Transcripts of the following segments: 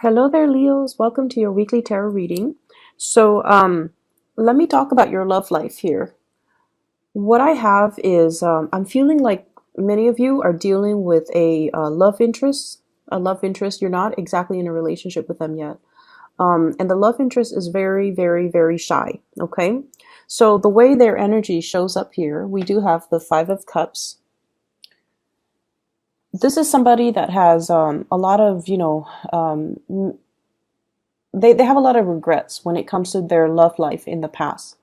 Hello there, Leos. Welcome to your weekly tarot reading. Let me talk about your love life here. What I have is I'm feeling like many of you are dealing with a love interest. A love interest. You're not exactly in a relationship with them yet. And the love interest is very, very, very shy. Okay. So the way their energy shows up here, we do have the Five of Cups. This is somebody that has a lot of, they have a lot of regrets when it comes to their love life in the past.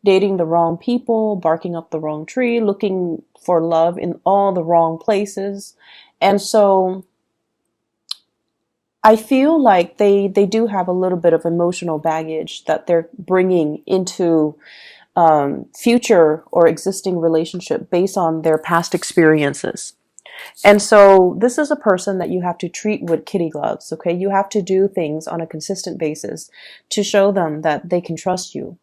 Dating the wrong people, barking up the wrong tree, looking for love in all the wrong places. And so I feel like they do have a little bit of emotional baggage that they're bringing into future or existing relationship based on their past experiences. And so this is a person that you have to treat with kitty gloves, okay? You have to do things on a consistent basis to show them that they can trust you.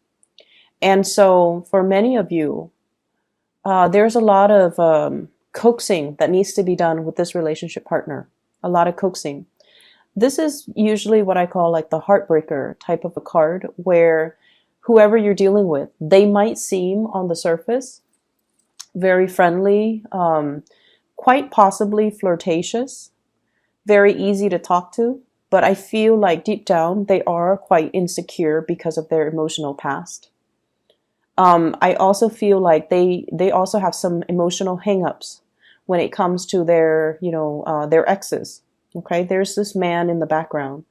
And so for many of you, there's a lot of coaxing that needs to be done with this relationship partner. A lot of coaxing. This is usually what I call like the heartbreaker type of a card, where whoever you're dealing with, they might seem on the surface very friendly, quite possibly flirtatious, very easy to talk to, but I feel like deep down they are quite insecure because of their emotional past. I also feel like they also have some emotional hangups when it comes to their exes. Okay, there's this man in the background,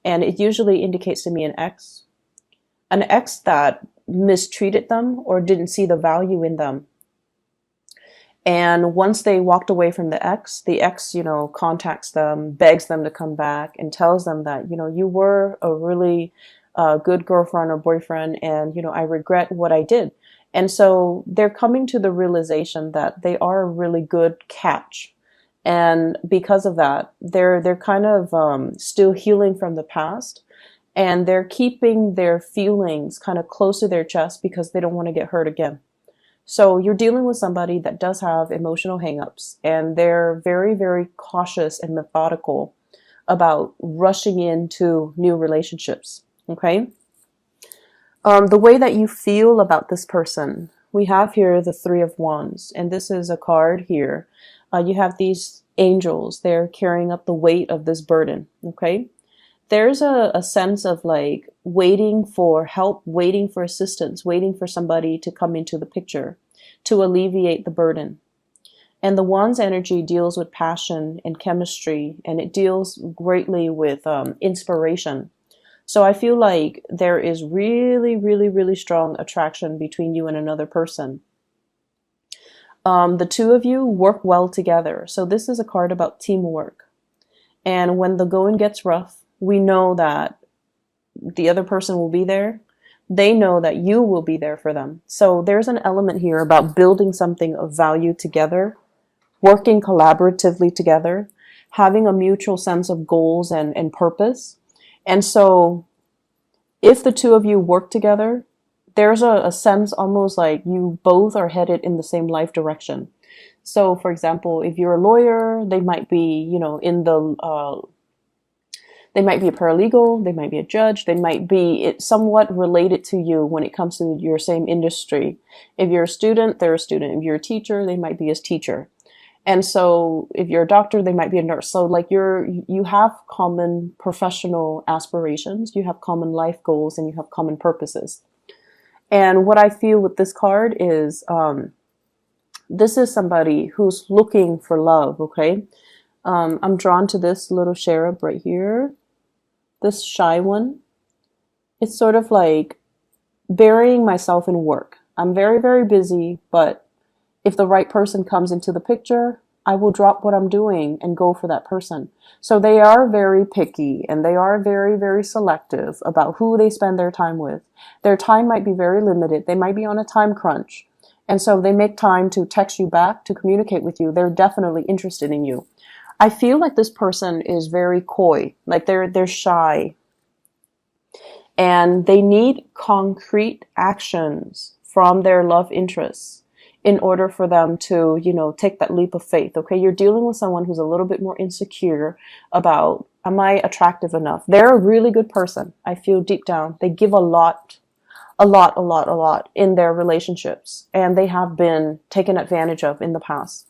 and it usually indicates to me an ex that mistreated them or didn't see the value in them. And once they walked away from the ex, contacts them, begs them to come back, and tells them that, you were a really good girlfriend or boyfriend, and, I regret what I did. And so they're coming to the realization that they are a really good catch. And because of that, they're kind of still healing from the past, and they're keeping their feelings kind of close to their chest because they don't want to get hurt again. So you're dealing with somebody that does have emotional hangups, and they're very, very cautious and methodical about rushing into new relationships. Okay. The way that you feel about this person, we have here the Three of Wands, and this is a card here. You have these angels, they're carrying up the weight of this burden. Okay. There's a sense of like waiting for help, waiting for assistance, waiting for somebody to come into the picture to alleviate the burden. And the Wands energy deals with passion and chemistry, and it deals greatly with inspiration. So I feel like there is really, really, really strong attraction between you and another person. The two of you work well together. So this is a card about teamwork. And when the going gets rough, we know that the other person will be there. They know that you will be there for them. So there's an element here about building something of value together, working collaboratively together, having a mutual sense of goals and purpose. And so if the two of you work together, there's a sense almost like you both are headed in the same life direction. So for example, if you're a lawyer, they might be, they might be a paralegal, they might be a judge, they might be somewhat related to you when it comes to your same industry. If you're a student, they're a student. If you're a teacher, they might be a teacher. And so if you're a doctor, they might be a nurse. So like you have common professional aspirations, you have common life goals, and you have common purposes. And what I feel with this card is this is somebody who's looking for love, okay? I'm drawn to this little cherub right here. This shy one. It's sort of like burying myself in work. I'm very, very busy, but if the right person comes into the picture, I will drop what I'm doing and go for that person. So they are very picky, and they are very, very selective about who they spend their time with. Their time might be very limited. They might be on a time crunch. And so they make time to text you back, to communicate with you. They're definitely interested in you. I feel like this person is very coy, like they're shy, and they need concrete actions from their love interests in order for them to, you know, take that leap of faith. Okay, you're dealing with someone who's a little bit more insecure about, am I attractive enough? They're a really good person. I feel deep down. They give a lot, a lot in their relationships, and they have been taken advantage of in the past.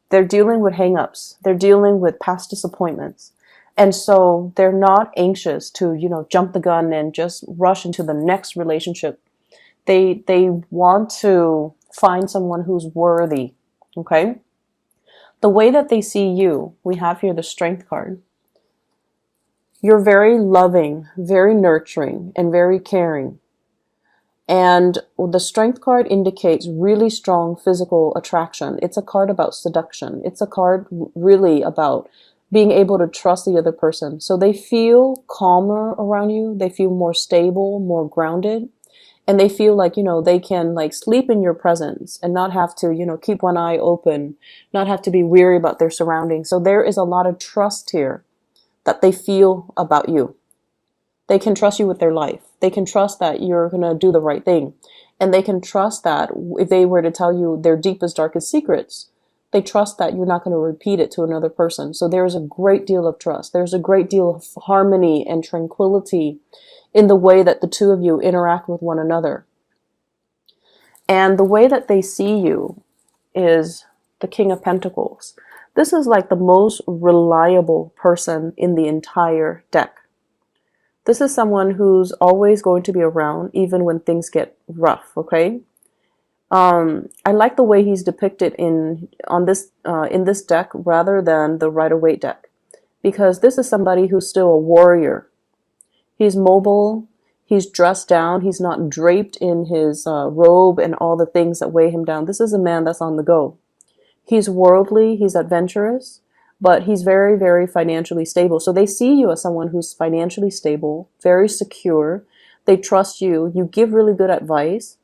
They're dealing with hangups. They're dealing with past disappointments. And so they're not anxious to, you know, jump the gun and just rush into the next relationship. They want to find someone who's worthy. Okay? The way that they see you, we have here the Strength card. You're very loving, very nurturing, and very caring. And the Strength card indicates really strong physical attraction. It's a card about seduction. It's a card really about being able to trust the other person. So they feel calmer around you. They feel more stable, more grounded. And they feel like, you know, they can like sleep in your presence and not have to, you know, keep one eye open, not have to be weary about their surroundings. So there is a lot of trust here that they feel about you. They can trust you with their life. They can trust that you're going to do the right thing. And they can trust that if they were to tell you their deepest, darkest secrets, they trust that you're not going to repeat it to another person. So there's a great deal of trust. There's a great deal of harmony and tranquility in the way that the two of you interact with one another. And the way that they see you is the King of Pentacles. This is like the most reliable person in the entire deck. This is someone who's always going to be around even when things get rough, okay? I like the way he's depicted in this deck rather than the Rider-Waite deck, because this is somebody who's still a warrior. He's mobile, he's dressed down, he's not draped in his robe and all the things that weigh him down. This is a man that's on the go. He's worldly, he's adventurous, but he's very, very financially stable. So they see you as someone who's financially stable, very secure. They trust you. You give really good advice.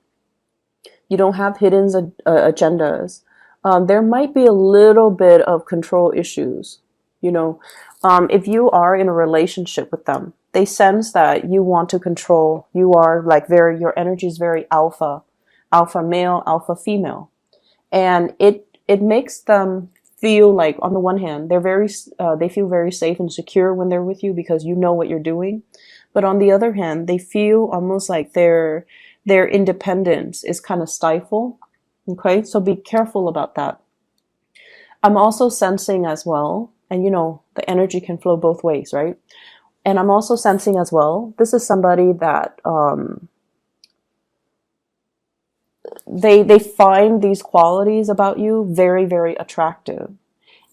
You don't have hidden agendas. There might be a little bit of control issues. You know, if you are in a relationship with them, they sense that you want to control. You are like your energy is very alpha male, alpha female. And it makes them feel like, on the one hand, they feel very safe and secure when they're with you because you know what you're doing. But on the other hand, they feel almost like their independence is kind of stifled. Okay, so be careful about that. I'm also sensing as well, and you know, the energy can flow both ways, right? And I'm also sensing as well, this is somebody that they find these qualities about you very, very attractive.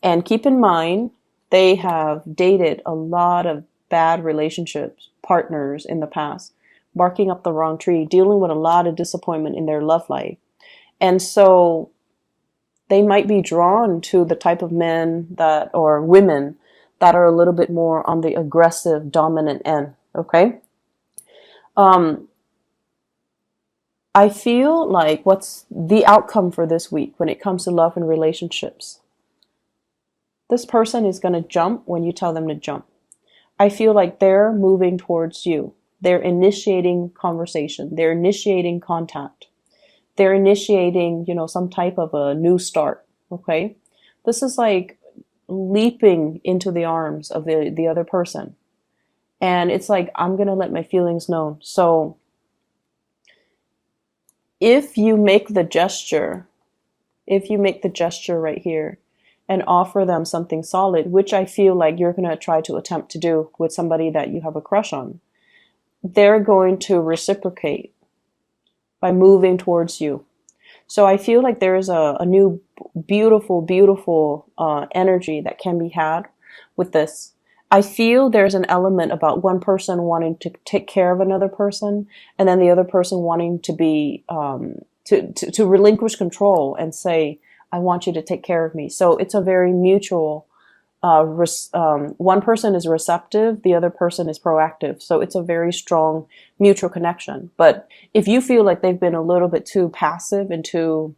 And keep in mind, they have dated a lot of bad relationships, partners in the past, barking up the wrong tree, dealing with a lot of disappointment in their love life. And so they might be drawn to the type of men or women that are a little bit more on the aggressive, dominant end. Okay. I feel like what's the outcome for this week when it comes to love and relationships? This person is going to jump when you tell them to jump. I feel like they're moving towards you. They're initiating conversation. They're initiating contact. They're initiating, you know, some type of a new start. Okay. This is like leaping into the arms of the other person. And it's like, I'm going to let my feelings known. So if you make the gesture right here and offer them something solid, which I feel like you're going to try to attempt to do with somebody that you have a crush on, they're going to reciprocate by moving towards you. So I feel like there is a new beautiful, beautiful energy that can be had with this. I feel there's an element about one person wanting to take care of another person, and then the other person wanting to be to relinquish control and say, I want you to take care of me. So it's a very mutual, one person is receptive, the other person is proactive. So it's a very strong mutual connection. But if you feel like they've been a little bit too passive and too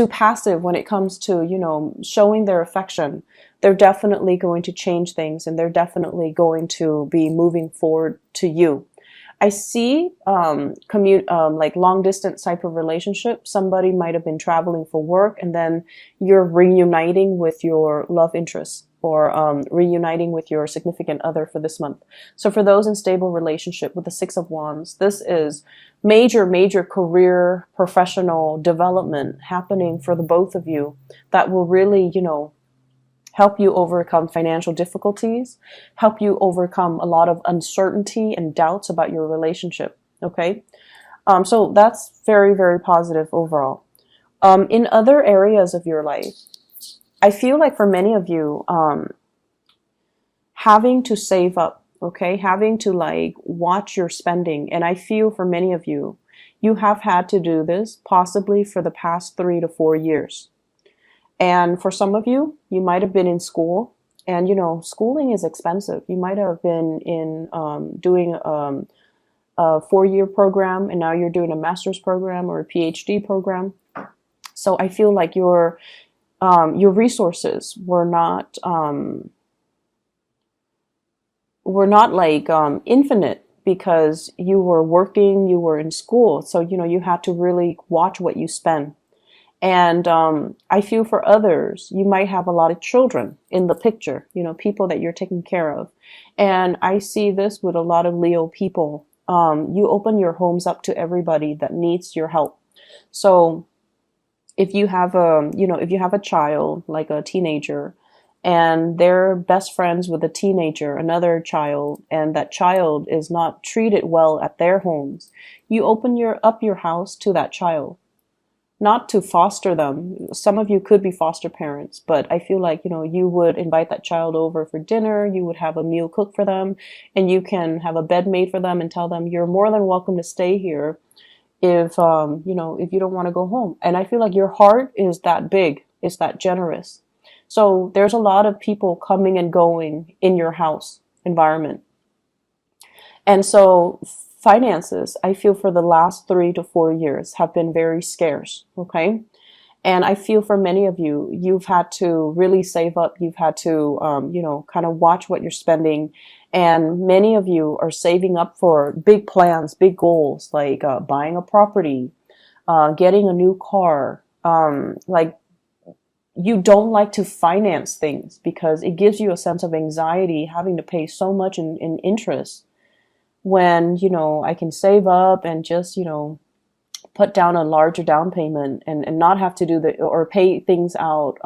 passive when it comes to, you know, showing their affection, they're definitely going to change things, and they're definitely going to be moving forward to you. I see like long distance type of relationship. Somebody might have been traveling for work, and then you're reuniting with your love interest, or reuniting with your significant other for this month. So for those in stable relationship with the Six of Wands, this is major career professional development happening for the both of you that will really, help you overcome financial difficulties, help you overcome a lot of uncertainty and doubts about your relationship. Okay. So that's very positive overall. In other areas of your life, I feel like for many of you, having to save up, okay, having to like watch your spending. And I feel for many of you, you have had to do this possibly for the past 3 to 4 years. And for some of you, you might have been in school, and schooling is expensive. You might have been in doing a 4-year program, and now you're doing a master's program or a PhD program. So I feel like your resources were not like infinite, because you were working, you were in school. So you had to really watch what you spend. And I feel for others, you might have a lot of children in the picture, people that you're taking care of. And I see this with a lot of Leo people. You open your homes up to everybody that needs your help. So if you have a child, like a teenager, and they're best friends with a teenager, another child, and that child is not treated well at their homes, you open up your house to that child. Not to foster them. Some of you could be foster parents, but I feel like, you would invite that child over for dinner. You would have a meal cooked for them, and you can have a bed made for them and tell them you're more than welcome to stay here if you don't want to go home. And I feel like your heart is that big, it's that generous. So there's a lot of people coming and going in your house environment. And so finances, I feel for the last 3 to 4 years have been very scarce. Okay. And I feel for many of you, you've had to really save up. You've had to, kind of watch what you're spending. And many of you are saving up for big plans, big goals, like buying a property, getting a new car. Like, you don't like to finance things because it gives you a sense of anxiety having to pay so much in interest, when, I can save up and just, put down a larger down payment and not have to do or pay things out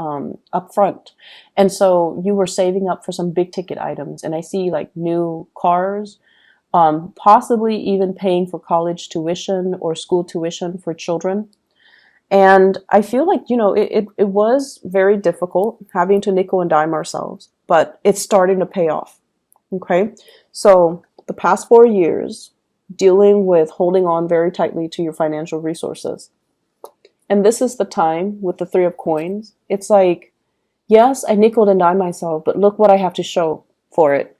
up front. And so you were saving up for some big ticket items. And I see like new cars, possibly even paying for college tuition or school tuition for children. And I feel like, it was very difficult having to nickel and dime ourselves, but it's starting to pay off. Okay. So the past 4 years, dealing with holding on very tightly to your financial resources. And this is the time with the 3 of Coins. It's like, yes, I nickeled and dimed myself, but look what I have to show for it.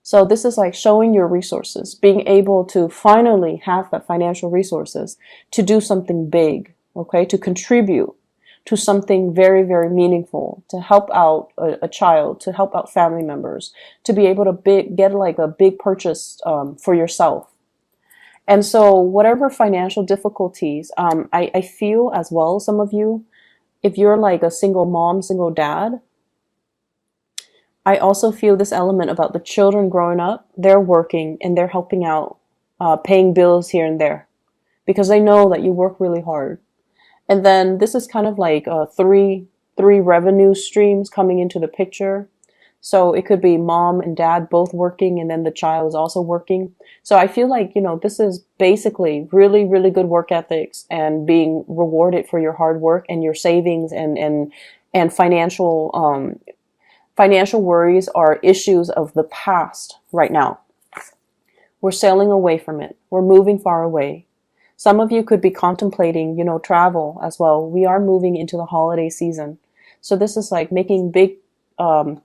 So this is like showing your resources, being able to finally have that financial resources to do something big, okay, to contribute to something very meaningful, to help out a child, to help out family members, to be able to get like a big purchase for yourself. And so whatever financial difficulties, I feel as well, some of you, if you're like a single mom, single dad, I also feel this element about the children growing up. They're working and they're helping out, paying bills here and there, because they know that you work really hard. And then this is kind of like three revenue streams coming into the picture. So it could be mom and dad both working, and then the child is also working. So I feel like, this is basically really good work ethics and being rewarded for your hard work and your savings and financial worries are issues of the past right now. We're sailing away from it. We're moving far away. Some of you could be contemplating, travel as well. We are moving into the holiday season. So this is like making big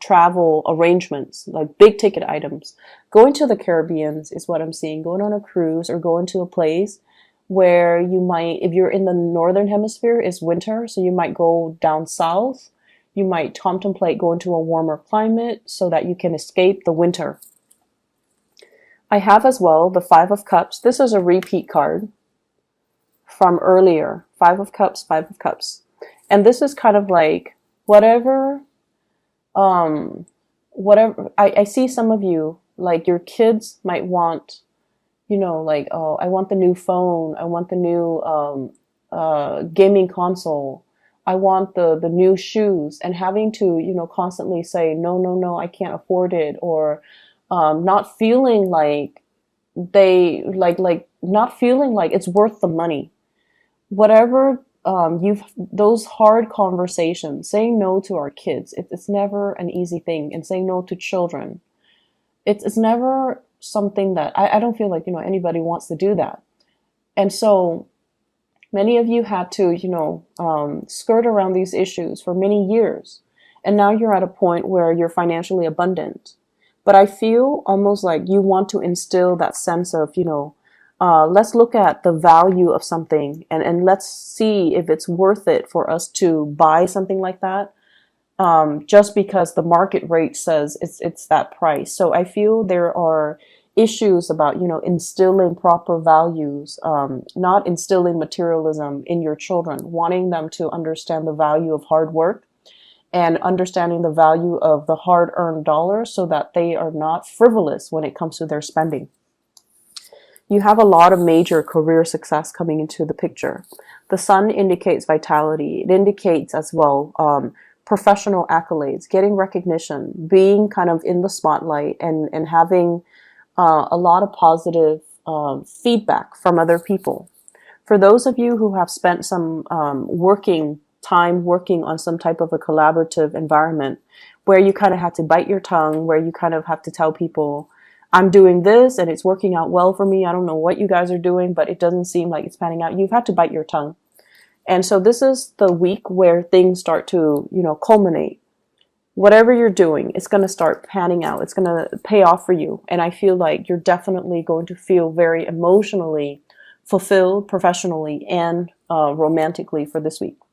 travel arrangements, like big ticket items. Going to the Caribbean is what I'm seeing. Going on a cruise or going to a place where you might, if you're in the northern hemisphere, it's winter. So you might go down south. You might contemplate going to a warmer climate so that you can escape the winter. I have as well the Five of Cups. This is a repeat card from earlier. Five of Cups, Five of Cups. And this is kind of like whatever, um, whatever. I see some of you, like your kids might want, you know, like, oh, I want the new phone. I want the new gaming console. I want the new shoes, and having to, you know, constantly say, no, no, no, I can't afford it, or not feeling like they not feeling like it's worth the money. Whatever, you've those hard conversations, saying no to our kids, it's never an easy thing, and saying no to children, it's never something that I don't feel like, you know, anybody wants to do that. And so many of you had to, you know, skirt around these issues for many years. And now you're at a point where you're financially abundant. But I feel almost like you want to instill that sense of, you know, let's look at the value of something, and let's see if it's worth it for us to buy something like that, just because the market rate says it's that price. So I feel there are issues about, you know, instilling proper values, not instilling materialism in your children, wanting them to understand the value of hard work and understanding the value of the hard-earned dollar, so that they are not frivolous when it comes to their spending. You have a lot of major career success coming into the picture. The sun indicates vitality. It indicates as well professional accolades, getting recognition, being kind of in the spotlight, and having a lot of positive feedback from other people. For those of you who have spent some working on some type of a collaborative environment where you kind of have to bite your tongue, where you kind of have to tell people, I'm doing this and it's working out well for me. I don't know what you guys are doing, but it doesn't seem like it's panning out. You've had to bite your tongue. And so this is the week where things start to, you know, culminate. Whatever you're doing, it's going to start panning out. It's going to pay off for you. And I feel like you're definitely going to feel very emotionally fulfilled, professionally and romantically for this week.